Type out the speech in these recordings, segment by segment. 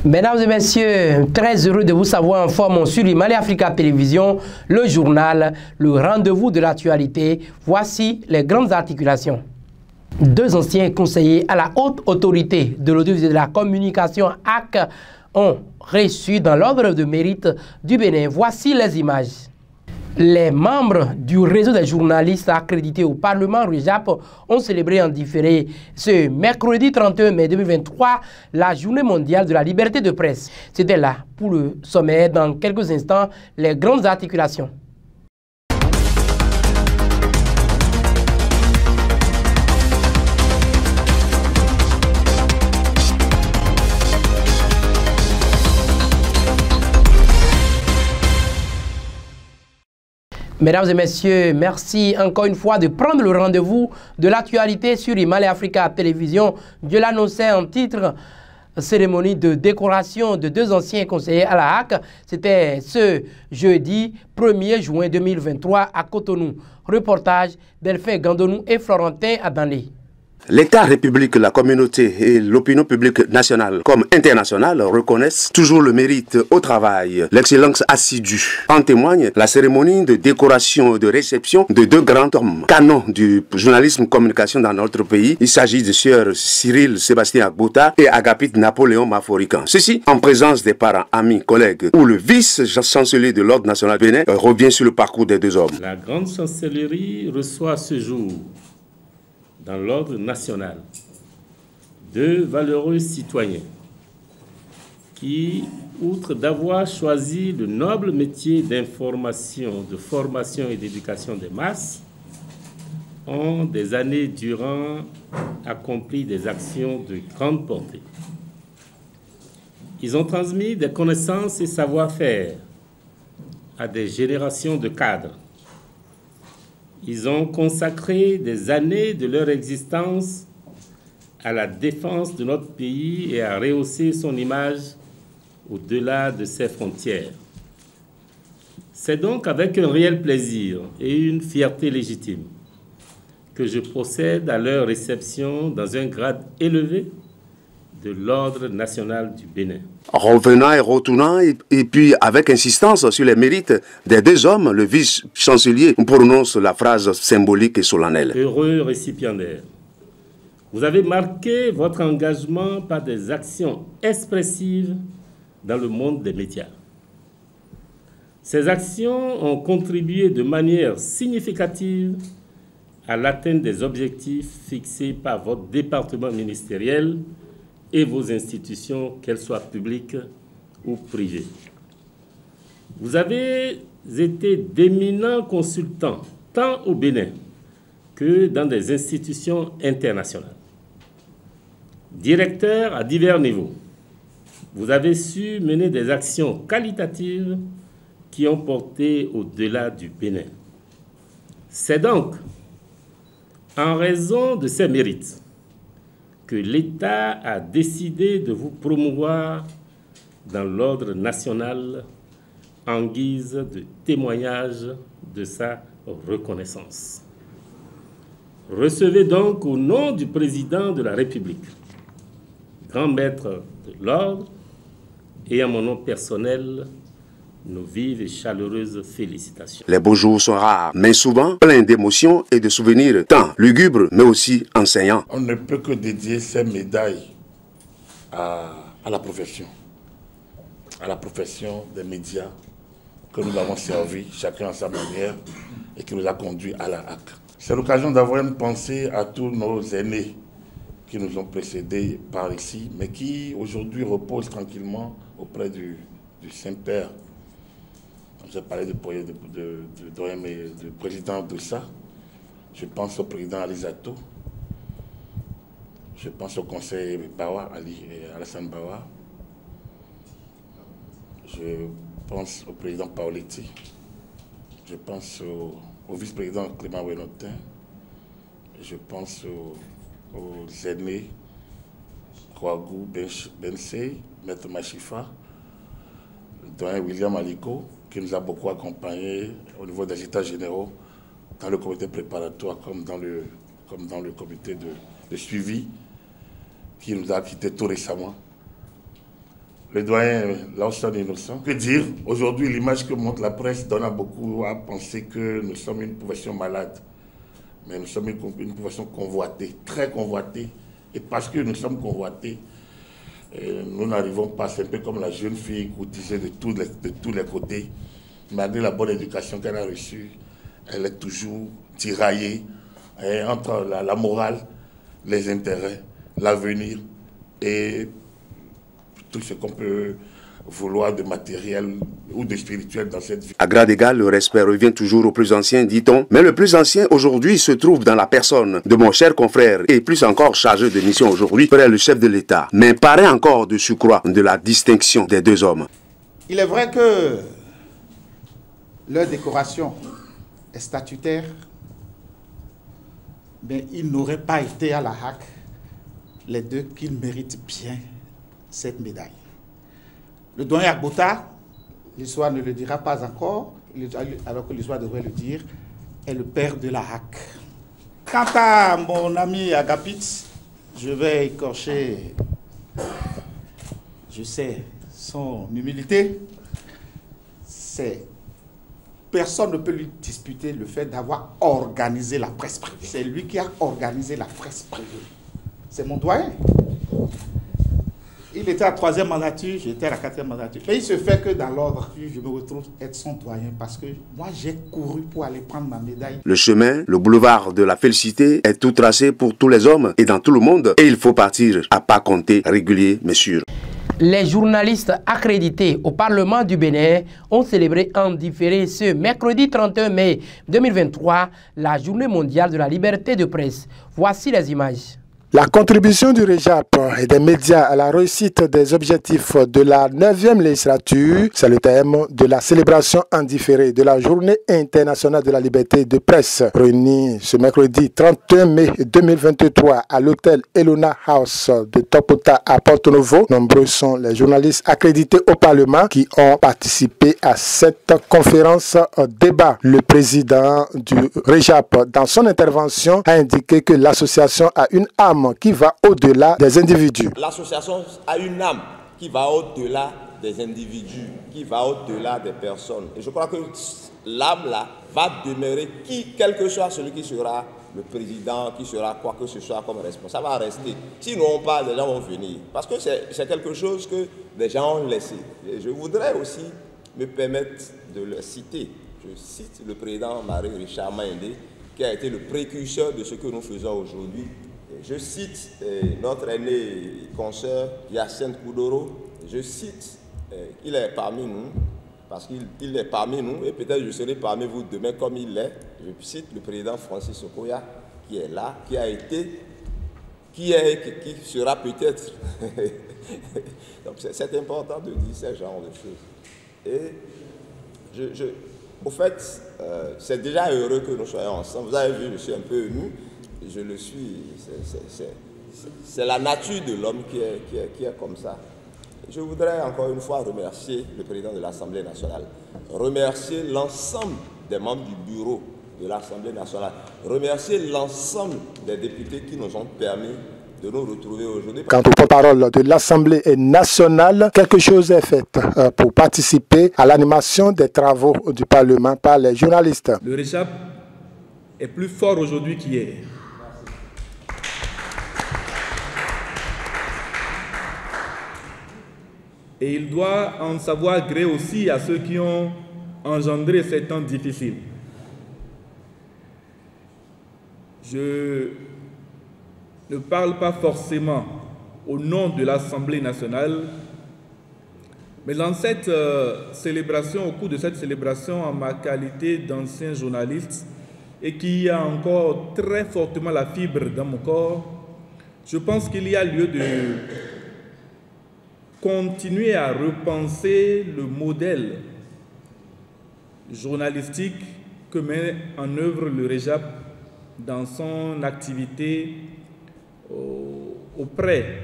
Mesdames et messieurs, très heureux de vous savoir en forme sur Mali Africa Télévision, le journal, le rendez-vous de l'actualité. Voici les grandes articulations. Deux anciens conseillers à la haute autorité de l'audiovisuel et de la communication AC ont reçu dans l'ordre de mérite du Bénin. Voici les images. Les membres du réseau des journalistes accrédités au Parlement REJAP ont célébré en différé ce mercredi 31 mai 2023 la journée mondiale de la liberté de presse. C'était là pour le sommet dans quelques instants les grandes articulations. Mesdames et messieurs, merci encore une fois de prendre le rendez-vous de l'actualité sur Mali Africa Télévision. Je l'annonçais en titre, cérémonie de décoration de deux anciens conseillers à la HAC. C'était ce jeudi 1er juin 2023 à Cotonou. Reportage Delphin Gandonou et Florentin Adandé. L'État république, la communauté et l'opinion publique nationale comme internationale reconnaissent toujours le mérite au travail, l'excellence assidue. En témoigne la cérémonie de décoration et de réception de deux grands hommes, canons du journalisme communication dans notre pays. Il s'agit de Sieur Cyril Sébastien Agbouta et Agapit Napoléon Maforican. Ceci en présence des parents, amis, collègues, où le vice-chancelier de l'Ordre national Bénin revient sur le parcours des deux hommes. La grande chancellerie reçoit ce jour dans l'ordre national, deux valeureux citoyens qui, outre d'avoir choisi le noble métier d'information, de formation et d'éducation des masses, ont des années durant accompli des actions de grande portée. Ils ont transmis des connaissances et savoir-faire à des générations de cadres. Ils ont consacré des années de leur existence à la défense de notre pays et à rehausser son image au-delà de ses frontières. C'est donc avec un réel plaisir et une fierté légitime que je procède à leur réception dans un grade élevé de l'Ordre national du Bénin. Revenant et retournant, et puis avec insistance sur les mérites des deux hommes, le vice-chancelier prononce la phrase symbolique et solennelle. Heureux récipiendaires, vous avez marqué votre engagement par des actions expressives dans le monde des médias. Ces actions ont contribué de manière significative à l'atteinte des objectifs fixés par votre département ministériel et vos institutions, qu'elles soient publiques ou privées. Vous avez été d'éminents consultants, tant au Bénin que dans des institutions internationales. Directeurs à divers niveaux, vous avez su mener des actions qualitatives qui ont porté au-delà du Bénin. C'est donc en raison de ces mérites que l'État a décidé de vous promouvoir dans l'ordre national en guise de témoignage de sa reconnaissance. Recevez donc au nom du président de la République, grand maître de l'ordre, et à mon nom personnel, nos vives et chaleureuses félicitations. Les beaux jours sont rares, mais souvent pleins d'émotions et de souvenirs, tant lugubres, mais aussi enseignants. On ne peut que dédier ces médailles à la profession des médias que nous avons servi, chacun à sa manière, et qui nous a conduits à la HAC. C'est l'occasion d'avoir une pensée à tous nos aînés qui nous ont précédés par ici, mais qui aujourd'hui reposent tranquillement auprès du Saint-Père. J'ai parlé du président Doussa, je pense au président Alizato, je pense au conseil Bawa, Alassane Bawa, je pense au président Paoletti, je pense au vice-président Clément Wenotin, je pense aux aînés Kouagou Bensei, Maître Machifa, le doyen William Aliko, qui nous a beaucoup accompagnés au niveau des états généraux, dans le comité préparatoire comme dans le comité de suivi, qui nous a quittés tout récemment. le doyen Lawson Innocent. Que dire? Aujourd'hui, l'image que montre la presse donne à beaucoup à penser que nous sommes une profession malade. Mais nous sommes une profession convoitée, très convoitée. Et parce que nous sommes convoités, nous n'arrivons pas, c'est un peu comme la jeune fille courtisée de tous les côtés. Malgré la bonne éducation qu'elle a reçue, elle est toujours tiraillée entre la morale, les intérêts, l'avenir et tout ce qu'on peut vouloir de matériel ou de spirituel dans cette vie. À grade égal, le respect revient toujours au plus ancien, dit-on. Mais le plus ancien aujourd'hui se trouve dans la personne de mon cher confrère et plus encore chargé de mission aujourd'hui, frère le chef de l'État. Mais paraît encore de surcroît de la distinction des deux hommes. Il est vrai que leur décoration est statutaire, mais ils n'auraient pas été à la HAC, les deux qui méritent bien cette médaille. Le doyen Agbota, l'histoire ne le dira pas encore, alors que l'histoire devrait le dire, est le père de la HAC. Quant à mon ami Agapit, je vais écorcher, je sais, son humilité. Personne ne peut lui disputer le fait d'avoir organisé la presse privée. C'est lui qui a organisé la presse privée. C'est mon doyen. Il était à la 3e mandature, j'étais à la 4e mandature. Mais il se fait que dans l'ordre, je me retrouve être son doyen parce que moi, j'ai couru pour aller prendre ma médaille. Le chemin, le boulevard de la félicité est tout tracé pour tous les hommes et dans tout le monde. Et il faut partir à pas compter régulier, mais sûr. Les journalistes accrédités au Parlement du Bénin ont célébré en différé ce mercredi 31 mai 2023 la Journée mondiale de la liberté de presse. Voici les images. La contribution du REJAP et des médias à la réussite des objectifs de la 9e législature, c'est le thème de la célébration en différé de la Journée internationale de la liberté de presse, réunie ce mercredi 31 mai 2023 à l'hôtel Elona House de Topota à Porto Novo. Nombreux sont les journalistes accrédités au Parlement qui ont participé à cette conférence débat. Le président du REJAP, dans son intervention, a indiqué que l'association a une âme qui va au-delà des individus. L'association a une âme qui va au-delà des individus, qui va au-delà des personnes. Et je crois que l'âme-là va demeurer, quel que soit celui qui sera le président, qui sera quoi que ce soit comme responsable, ça va rester. S'ils n'ont pas, les gens vont venir. Parce que c'est quelque chose que les gens ont laissé. Et je voudrais aussi me permettre de le citer. Je cite le président Marie-Richard Maïndé, qui a été le précurseur de ce que nous faisons aujourd'hui. Je cite notre aîné consoeur Hyacinthe Koudoro. Je cite qu'il est parmi nous, parce qu'il est parmi nous, et peut-être je serai parmi vous demain comme il l'est. Je cite le président Francis Okoya, qui est là, qui a été, qui sera peut-être. Donc c'est important de dire ce genre de choses. Et au fait, c'est déjà heureux que nous soyons ensemble. Vous avez vu, je suis un peu ému. Je le suis, c'est la nature de l'homme qui est comme ça. Je voudrais encore une fois remercier le président de l'Assemblée nationale, remercier l'ensemble des membres du bureau de l'Assemblée nationale, remercier l'ensemble des députés qui nous ont permis de nous retrouver aujourd'hui. Quant au porte-parole de l'Assemblée nationale, quelque chose est fait pour participer à l'animation des travaux du Parlement par les journalistes. Le REJAP est plus fort aujourd'hui qu'hier. Et il doit en savoir gré aussi à ceux qui ont engendré ces temps difficiles. Je ne parle pas forcément au nom de l'Assemblée nationale, mais dans cette célébration, au cours de cette célébration, en ma qualité d'ancien journaliste et qui a encore très fortement la fibre dans mon corps, je pense qu'il y a lieu de continuer à repenser le modèle journalistique que met en œuvre le REJAP dans son activité auprès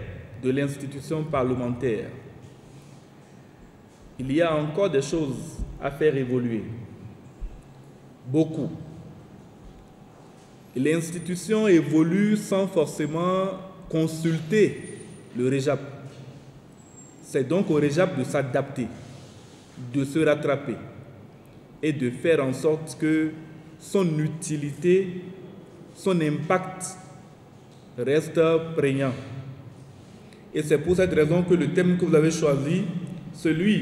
de l'institution parlementaire. Il y a encore des choses à faire évoluer, beaucoup. L'institution évolue sans forcément consulter le REJAP. C'est donc au REJAP de s'adapter, de se rattraper et de faire en sorte que son utilité, son impact reste prégnant. Et c'est pour cette raison que le thème que vous avez choisi, celui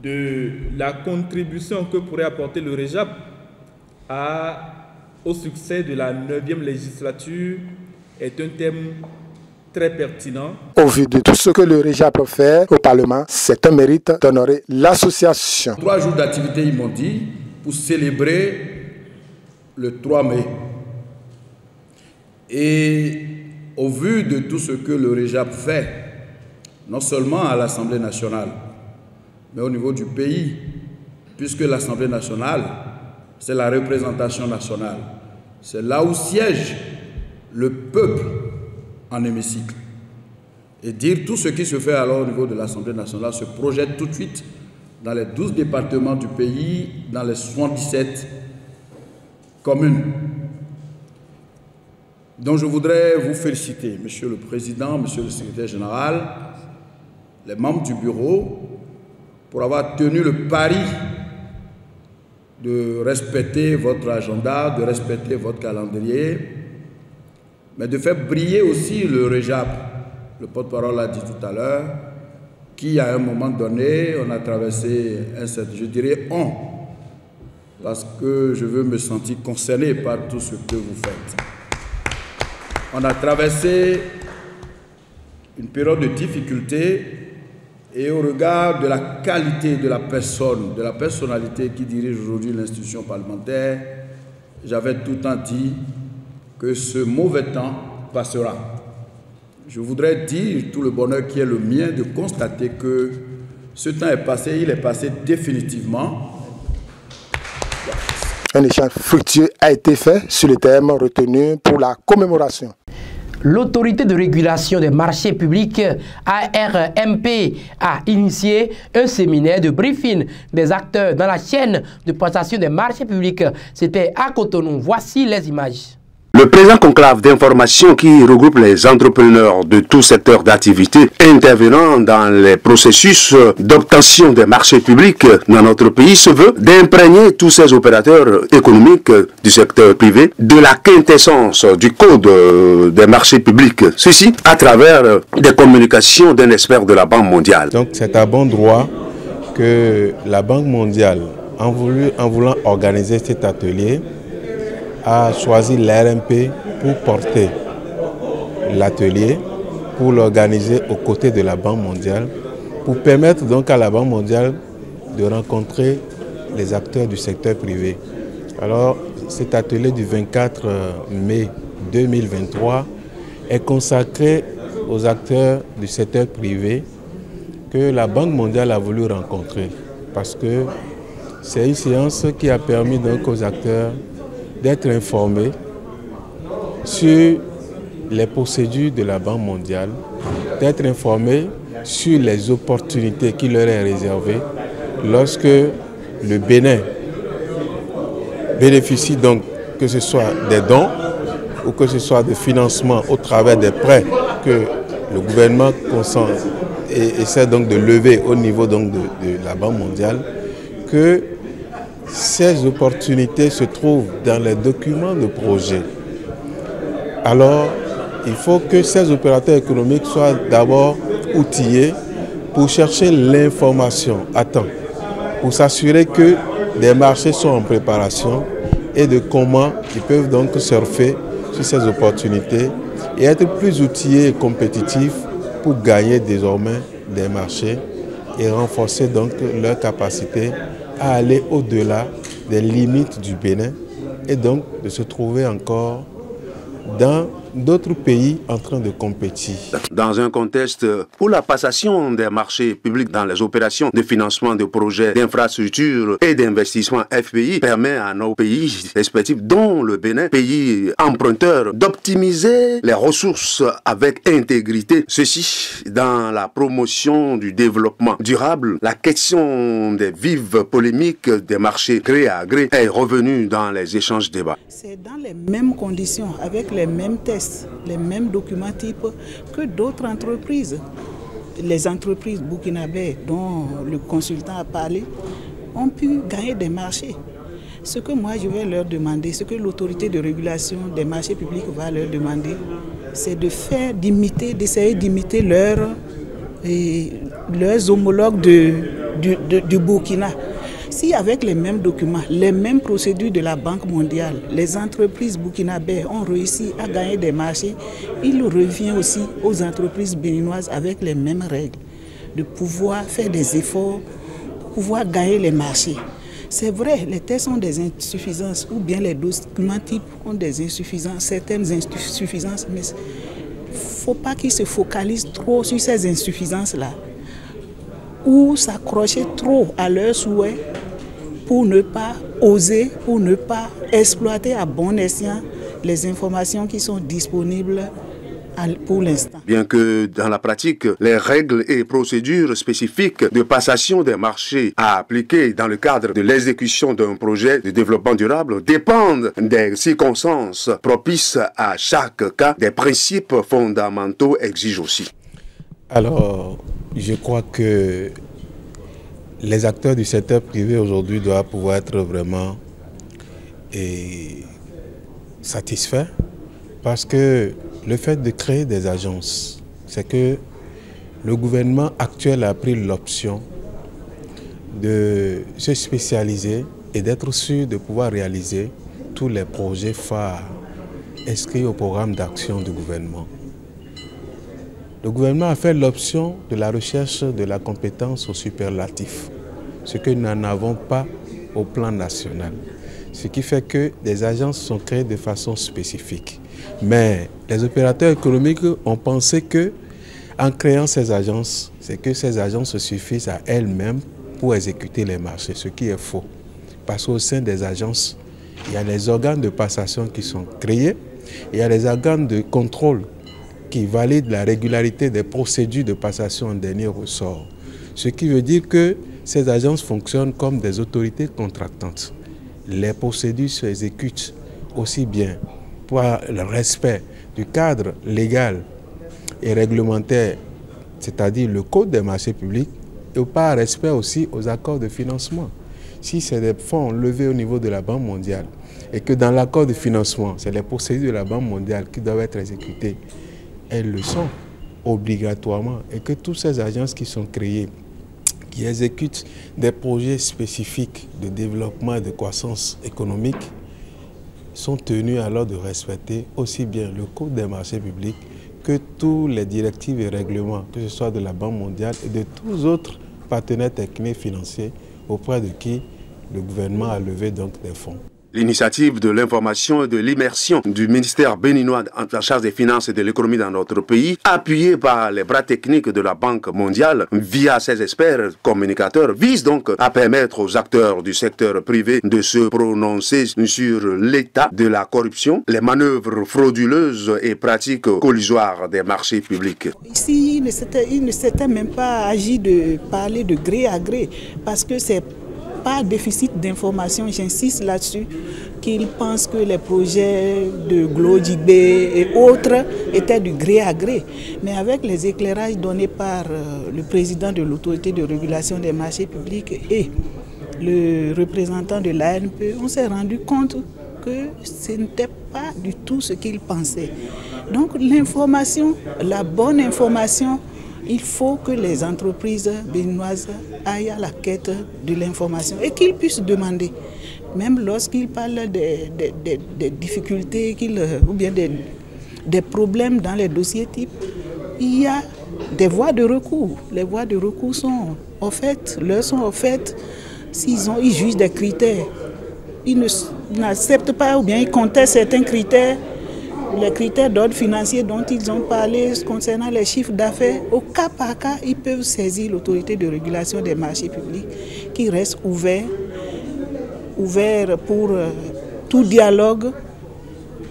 de la contribution que pourrait apporter le REJAP au succès de la 9e législature, est un thème très pertinent. Au vu de tout ce que le REJAP fait au Parlement, c'est un mérite d'honorer l'association. 3 jours d'activité, ils m'ont dit, pour célébrer le 3 mai. Et au vu de tout ce que le REJAP fait, non seulement à l'Assemblée nationale, mais au niveau du pays, puisque l'Assemblée nationale, c'est la représentation nationale. C'est là où siège le peuple en hémicycle. Et dire tout ce qui se fait alors au niveau de l'Assemblée nationale se projette tout de suite dans les 12 départements du pays, dans les 77 communes. Donc je voudrais vous féliciter, Monsieur le Président, Monsieur le Secrétaire Général, les membres du bureau, pour avoir tenu le pari de respecter votre agenda, de respecter votre calendrier, mais de faire briller aussi le REJAP. Le porte-parole l'a dit tout à l'heure, qui à un moment donné, on a traversé un certain, je dirais parce que je veux me sentir concerné par tout ce que vous faites. On a traversé une période de difficulté et au regard de la qualité de la personne, de la personnalité qui dirige aujourd'hui l'institution parlementaire, j'avais tout le temps dit que ce mauvais temps passera. Je voudrais dire tout le bonheur qui est le mien de constater que ce temps est passé, il est passé définitivement. Un échange fructueux a été fait sur le thème retenu pour la commémoration. L'autorité de régulation des marchés publics, ARMP, a initié un séminaire de briefing des acteurs dans la chaîne de prestation des marchés publics. C'était à Cotonou. Voici les images. Le présent conclave d'information qui regroupe les entrepreneurs de tout secteur d'activité intervenant dans les processus d'obtention des marchés publics dans notre pays se veut d'imprégner tous ces opérateurs économiques du secteur privé de la quintessence du code des marchés publics. Ceci à travers des communications d'un expert de la Banque mondiale. Donc c'est à bon droit que la Banque mondiale, en voulant organiser cet atelier, a choisi l'ARMP pour porter l'atelier, pour l'organiser aux côtés de la Banque mondiale, pour permettre donc à la Banque mondiale de rencontrer les acteurs du secteur privé. Alors cet atelier du 24 mai 2023 est consacré aux acteurs du secteur privé que la Banque mondiale a voulu rencontrer, parce que c'est une séance qui a permis donc aux acteurs d'être informés sur les procédures de la Banque mondiale, d'être informés sur les opportunités qui leur est réservées lorsque le Bénin bénéficie donc que ce soit des dons ou que ce soit des financements au travers des prêts que le gouvernement consent et essaie donc de lever au niveau donc de la Banque mondiale, que ces opportunités se trouvent dans les documents de projet. Alors, il faut que ces opérateurs économiques soient d'abord outillés pour chercher l'information à temps, pour s'assurer que des marchés sont en préparation et de comment ils peuvent donc surfer sur ces opportunités et être plus outillés et compétitifs pour gagner désormais des marchés et renforcer donc leur capacité à aller au-delà des limites du Bénin et donc de se trouver encore dans d'autres pays en train de compétir. Dans un contexte où la passation des marchés publics dans les opérations de financement de projets d'infrastructures et d'investissement FPI permet à nos pays respectifs, dont le Bénin, pays emprunteur, d'optimiser les ressources avec intégrité. Ceci dans la promotion du développement durable. La question des vives polémiques des marchés gré à gré est revenue dans les échanges débats. C'est dans les mêmes conditions, avec les mêmes tests, les mêmes documents types que d'autres entreprises. les entreprises burkinabées dont le consultant a parlé ont pu gagner des marchés. Ce que moi je vais leur demander, ce que l'autorité de régulation des marchés publics va leur demander, c'est d'essayer d'imiter leurs homologues du Burkina. Si avec les mêmes documents, les mêmes procédures de la Banque mondiale, les entreprises burkinabées ont réussi à gagner des marchés, il revient aussi aux entreprises béninoises avec les mêmes règles de pouvoir faire des efforts pour pouvoir gagner les marchés. C'est vrai, les tests ont des insuffisances ou bien les documents types ont des insuffisances, certaines insuffisances, mais il ne faut pas qu'ils se focalisent trop sur ces insuffisances-là ou s'accrocher trop à leurs souhaits pour ne pas oser, pour ne pas exploiter à bon escient les informations qui sont disponibles pour l'instant. Bien que dans la pratique, les règles et procédures spécifiques de passation des marchés à appliquer dans le cadre de l'exécution d'un projet de développement durable dépendent des circonstances propices à chaque cas, des principes fondamentaux exigent aussi. Alors, je crois que les acteurs du secteur privé aujourd'hui doivent pouvoir être vraiment satisfaits parce que le fait de créer des agences, c'est que le gouvernement actuel a pris l'option de se spécialiser et d'être sûr de pouvoir réaliser tous les projets phares inscrits au programme d'action du gouvernement. Le gouvernement a fait l'option de la recherche de la compétence au superlatif, ce que nous n'en avons pas au plan national. Ce qui fait que des agences sont créées de façon spécifique. Mais les opérateurs économiques ont pensé que, en créant ces agences, c'est que ces agences suffisent à elles-mêmes pour exécuter les marchés, ce qui est faux. Parce qu'au sein des agences, il y a les organes de passation qui sont créés, il y a les organes de contrôle qui valident la régularité des procédures de passation en dernier ressort. Ce qui veut dire que ces agences fonctionnent comme des autorités contractantes. Les procédures s'exécutent aussi bien pour le respect du cadre légal et réglementaire, c'est-à-dire le code des marchés publics, et par respect aussi aux accords de financement. Si c'est des fonds levés au niveau de la Banque mondiale et que dans l'accord de financement, c'est les procédures de la Banque mondiale qui doivent être exécutées, elles le sont obligatoirement, et que toutes ces agences qui sont créées, qui exécutent des projets spécifiques de développement et de croissance économique, sont tenus alors de respecter aussi bien le code des marchés publics que tous les directives et règlements, que ce soit de la Banque mondiale et de tous autres partenaires techniques et financiers auprès de qui le gouvernement a levé donc des fonds. L'initiative de l'information et de l'immersion du ministère béninois en charge des finances et de l'économie dans notre pays, appuyée par les bras techniques de la Banque mondiale via ses experts communicateurs, vise donc à permettre aux acteurs du secteur privé de se prononcer sur l'état de la corruption, les manœuvres frauduleuses et pratiques collusoires des marchés publics. Ici, il ne s'était même pas agi de parler de gré à gré, parce que c'est pas déficit d'information, j'insiste là-dessus, qu'ils pensent que les projets de Glodjibé et autres étaient du gré à gré. Mais avec les éclairages donnés par le président de l'autorité de régulation des marchés publics et le représentant de l'ANP, on s'est rendu compte que ce n'était pas du tout ce qu'ils pensaient. Donc l'information, la bonne information, il faut que les entreprises béninoises aillent à la quête de l'information et qu'ils puissent demander, même lorsqu'ils parlent des difficultés ou bien des problèmes dans les dossiers types, il y a des voies de recours. Les voies de recours leur sont offertes s'ils jugent des critères. Ils n'acceptent pas ou bien ils contestent certains critères. Les critères d'ordre financier dont ils ont parlé concernant les chiffres d'affaires, au cas par cas, ils peuvent saisir l'autorité de régulation des marchés publics qui reste ouvert pour tout dialogue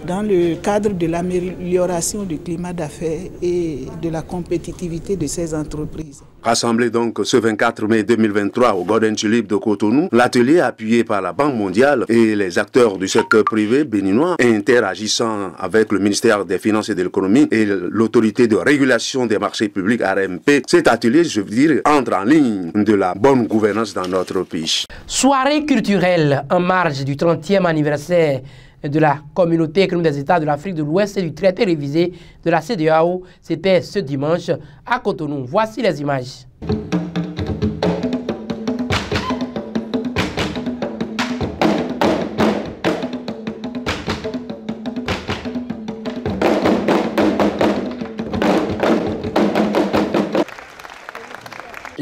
dans le cadre de l'amélioration du climat d'affaires et de la compétitivité de ces entreprises. Rassemblé donc ce 24 mai 2023 au Golden Tulip de Cotonou, l'atelier appuyé par la Banque mondiale et les acteurs du secteur privé béninois interagissant avec le ministère des Finances et de l'économie et l'autorité de régulation des marchés publics RMP, cet atelier, je veux dire, entre en ligne de la bonne gouvernance dans notre pays. Soirée culturelle en marge du 30e anniversaire de la communauté économique des États de l'Afrique de l'Ouest et du traité révisé de la CEDEAO, c'était ce dimanche à Cotonou. Voici les images.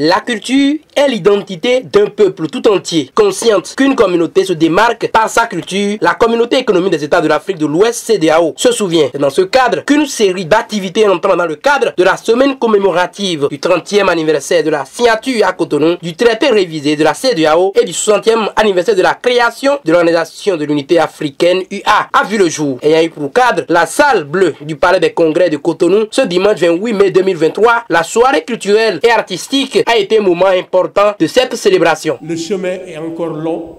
La culture est l'identité d'un peuple tout entier. Consciente qu'une communauté se démarque par sa culture, la communauté économique des États de l'Afrique de l'Ouest, CEDEAO, se souvient. C'est dans ce cadre qu'une série d'activités entrant dans le cadre de la semaine commémorative du 30e anniversaire de la signature à Cotonou, du traité révisé de la CEDEAO et du 60e anniversaire de la création de l'Organisation de l'Unité africaine UA a vu le jour, ayant eu pour cadre la salle bleue du Palais des Congrès de Cotonou. Ce dimanche 28 mai 2023, la soirée culturelle et artistique a été un moment important de cette célébration. Le chemin est encore long.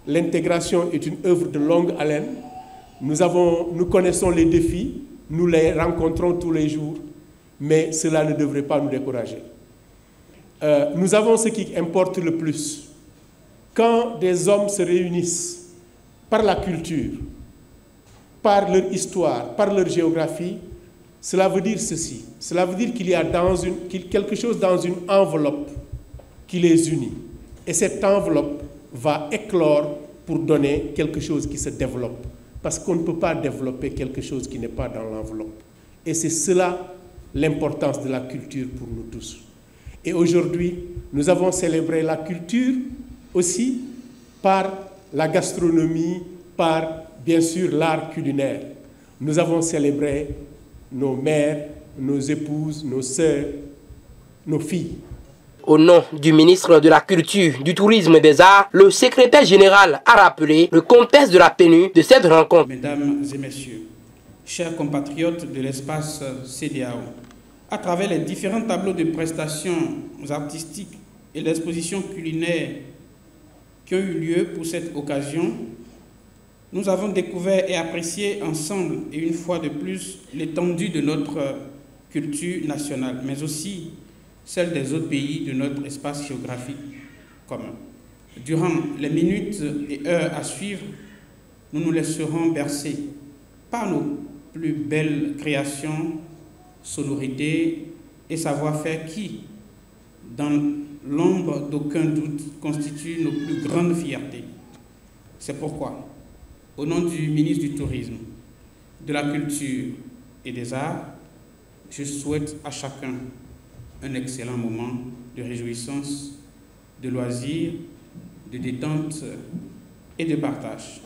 L'intégration est une œuvre de longue haleine. Nous connaissons les défis, nous les rencontrons tous les jours, mais cela ne devrait pas nous décourager. Nous avons ce qui importe le plus. Quand des hommes se réunissent par la culture, par leur histoire, par leur géographie, cela veut dire ceci. Cela veut dire qu'il y a quelque chose dans une enveloppe qui les unit. Et cette enveloppe va éclore pour donner quelque chose qui se développe. Parce qu'on ne peut pas développer quelque chose qui n'est pas dans l'enveloppe. Et c'est cela l'importance de la culture pour nous tous. Et aujourd'hui, nous avons célébré la culture aussi par la gastronomie, par bien sûr l'art culinaire. Nous avons célébré nos mères, nos épouses, nos sœurs, nos filles. Au nom du ministre de la Culture, du Tourisme et des Arts, le secrétaire général a rappelé le contexte de la tenue de cette rencontre. Mesdames et messieurs, chers compatriotes de l'espace CEDEAO, à travers les différents tableaux de prestations artistiques et l'exposition culinaire qui ont eu lieu pour cette occasion, nous avons découvert et apprécié ensemble, et une fois de plus, l'étendue de notre culture nationale, mais aussi celle des autres pays de notre espace géographique commun. Durant les minutes et heures à suivre, nous nous laisserons bercer par nos plus belles créations, sonorités et savoir-faire qui, dans l'ombre d'aucun doute, constituent nos plus grandes fiertés. C'est pourquoi, au nom du ministre du Tourisme, de la Culture et des Arts, je souhaite à chacun un excellent moment de réjouissance, de loisirs, de détente et de partage.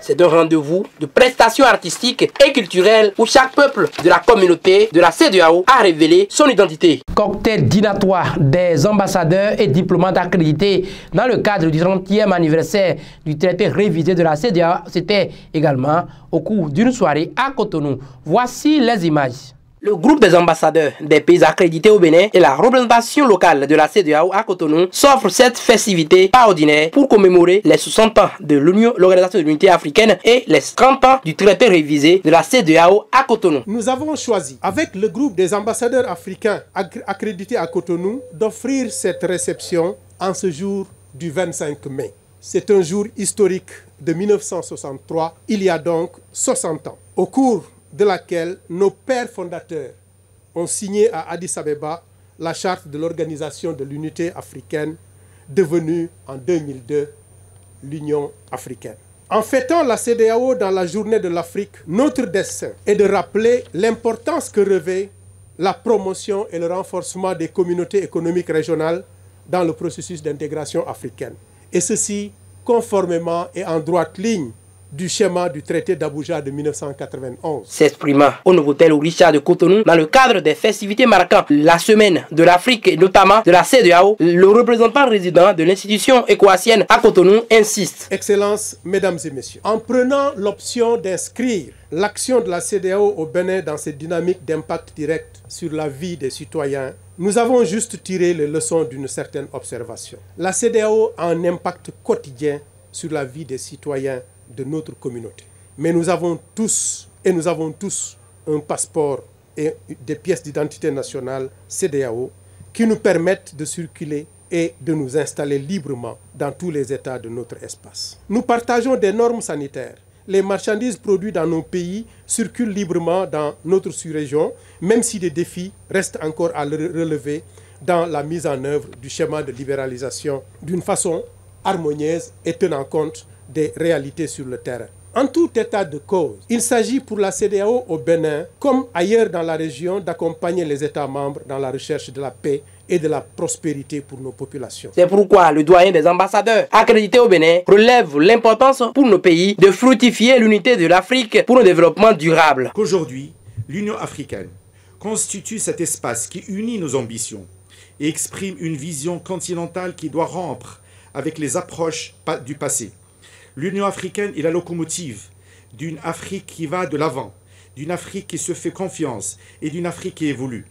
C'est un rendez-vous de prestations artistiques et culturelles où chaque peuple de la communauté de la CEDEAO a révélé son identité. Cocktail dînatoire des ambassadeurs et diplomates accrédités dans le cadre du 30e anniversaire du traité révisé de la CEDEAO, c'était également au cours d'une soirée à Cotonou. Voici les images. Le groupe des ambassadeurs des pays accrédités au Bénin et la représentation locale de la CEDEAO à Cotonou s'offrent cette festivité pas ordinaire pour commémorer les 60 ans de l'Organisation de l'Unité africaine et les 30 ans du traité révisé de la CEDEAO à Cotonou. Nous avons choisi, avec le groupe des ambassadeurs africains accrédités à Cotonou, d'offrir cette réception en ce jour du 25 mai. C'est un jour historique de 1963, il y a donc 60 ans, au cours de laquelle nos pères fondateurs ont signé à Addis Abeba la charte de l'Organisation de l'Unité africaine, devenue en 2002 l'Union africaine. En fêtant la CEDEAO dans la journée de l'Afrique, notre dessein est de rappeler l'importance que revêt la promotion et le renforcement des communautés économiques régionales dans le processus d'intégration africaine. Et ceci conformément et en droite ligne du schéma du traité d'Abuja de 1991. S'exprimant au Novotel Orisha de Cotonou dans le cadre des festivités marquant la semaine de l'Afrique et notamment de la CEDEAO, le représentant résident de l'institution écoasienne à Cotonou insiste. Excellences, mesdames et messieurs, en prenant l'option d'inscrire l'action de la CEDEAO au Bénin dans cette dynamique d'impact direct sur la vie des citoyens, nous avons juste tiré les leçons d'une certaine observation. La CEDEAO a un impact quotidien sur la vie des citoyens de notre communauté. Mais nous avons tous un passeport et des pièces d'identité nationale CEDEAO qui nous permettent de circuler et de nous installer librement dans tous les États de notre espace. Nous partageons des normes sanitaires. Les marchandises produites dans nos pays circulent librement dans notre sous-région, même si des défis restent encore à relever dans la mise en œuvre du schéma de libéralisation d'une façon harmonieuse et tenant compte des réalités sur le terrain. En tout état de cause, il s'agit pour la CEDEAO au Bénin, comme ailleurs dans la région, d'accompagner les États membres dans la recherche de la paix et de la prospérité pour nos populations. C'est pourquoi le doyen des ambassadeurs accrédités au Bénin relève l'importance pour nos pays de fructifier l'unité de l'Afrique pour un développement durable. Qu'aujourd'hui, l'Union africaine constitue cet espace qui unit nos ambitions et exprime une vision continentale qui doit rompre avec les approches du passé. L'Union africaine est la locomotive d'une Afrique qui va de l'avant, d'une Afrique qui se fait confiance et d'une Afrique qui évolue.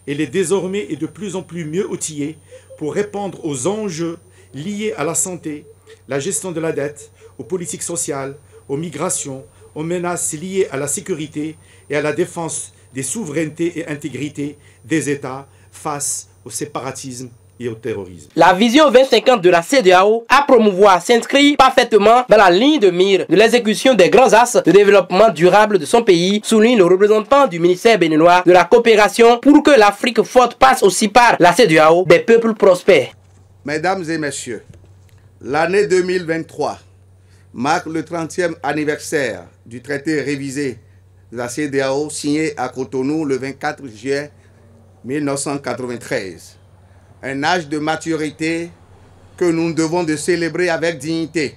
Elle est désormais et de plus en plus mieux outillée pour répondre aux enjeux liés à la santé, la gestion de la dette, aux politiques sociales, aux migrations, aux menaces liées à la sécurité et à la défense des souverainetés et intégrités des États face au séparatisme et au terrorisme. La vision 2050 de la CEDEAO à promouvoir s'inscrit parfaitement dans la ligne de mire de l'exécution des grands axes de développement durable de son pays, souligne le représentant du ministère béninois de la coopération pour que l'Afrique forte passe aussi par la CEDEAO des peuples prospères. Mesdames et messieurs, l'année 2023 marque le 30e anniversaire du traité révisé de la CEDEAO signé à Cotonou le 24 juillet 1993. Un âge de maturité que nous devons de célébrer avec dignité,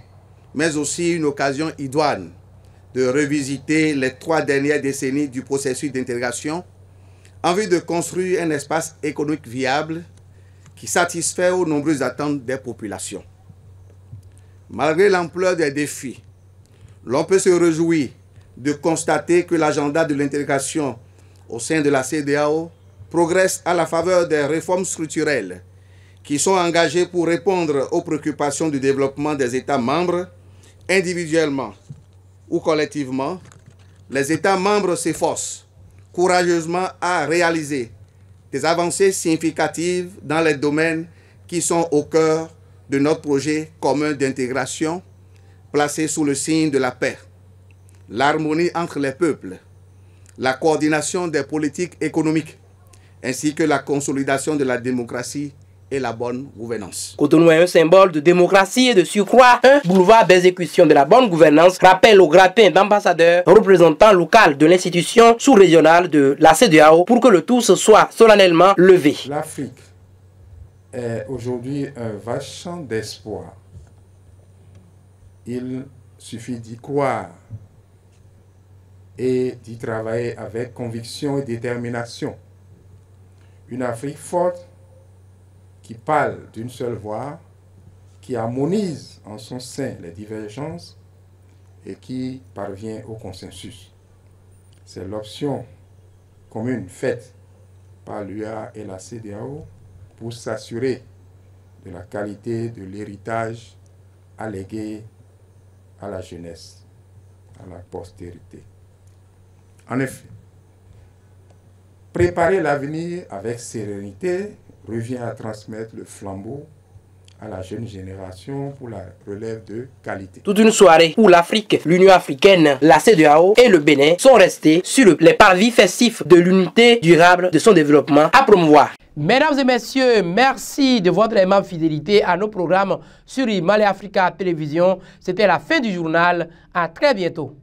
mais aussi une occasion idoine de revisiter les 3 dernières décennies du processus d'intégration en vue de construire un espace économique viable qui satisfait aux nombreuses attentes des populations. Malgré l'ampleur des défis, l'on peut se réjouir de constater que l'agenda de l'intégration au sein de la CEDEAO progresse à la faveur des réformes structurelles qui sont engagées pour répondre aux préoccupations du développement des États membres, individuellement ou collectivement. Les États membres s'efforcent courageusement à réaliser des avancées significatives dans les domaines qui sont au cœur de notre projet commun d'intégration, placé sous le signe de la paix, l'harmonie entre les peuples, la coordination des politiques économiques, ainsi que la consolidation de la démocratie et la bonne gouvernance. Cotonou est un symbole de démocratie et de surcroît un boulevard d'exécution de la bonne gouvernance, rappelle au gratin d'ambassadeurs représentant local de l'institution sous-régionale de la CEDEAO pour que le tout soit solennellement levé. L'Afrique est aujourd'hui un vaste champ d'espoir. Il suffit d'y croire et d'y travailler avec conviction et détermination. Une Afrique forte qui parle d'une seule voix, qui harmonise en son sein les divergences et qui parvient au consensus. C'est l'option commune faite par l'UA et la CEDEAO pour s'assurer de la qualité de l'héritage allégué à la jeunesse, à la postérité. En effet, préparer l'avenir avec sérénité revient à transmettre le flambeau à la jeune génération pour la relève de qualité. Toute une soirée où l'Afrique, l'Union africaine, la CEDEAO et le Bénin sont restés sur les parvis festifs de l'unité durable de son développement à promouvoir. Mesdames et messieurs, merci de votre aimable fidélité à nos programmes sur Mali Africa Télévision. C'était la fin du journal. À très bientôt.